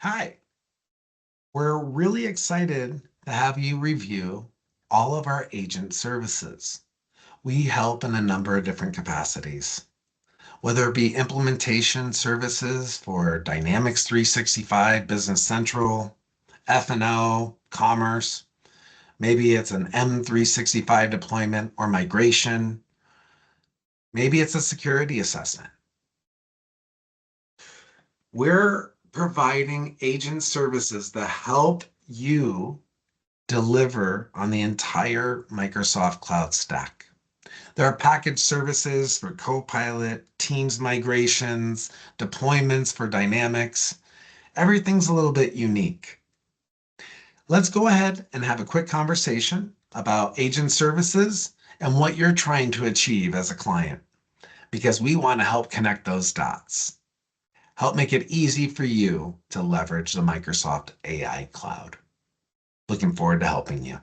Hi, we're really excited to have you review all of our agent services. We help in a number of different capacities, whether it be implementation services for Dynamics 365, Business Central, F&O, Commerce. Maybe it's an M365 deployment or migration. Maybe it's a security assessment. We're providing agent services that help you deliver on the entire Microsoft Cloud stack. There are package services for Copilot, Teams migrations, deployments for Dynamics. Everything's a little bit unique. Let's go ahead and have a quick conversation about agent services and what you're trying to achieve as a client, because we want to help connect those dots, help make it easy for you to leverage the Microsoft AI Cloud. Looking forward to helping you.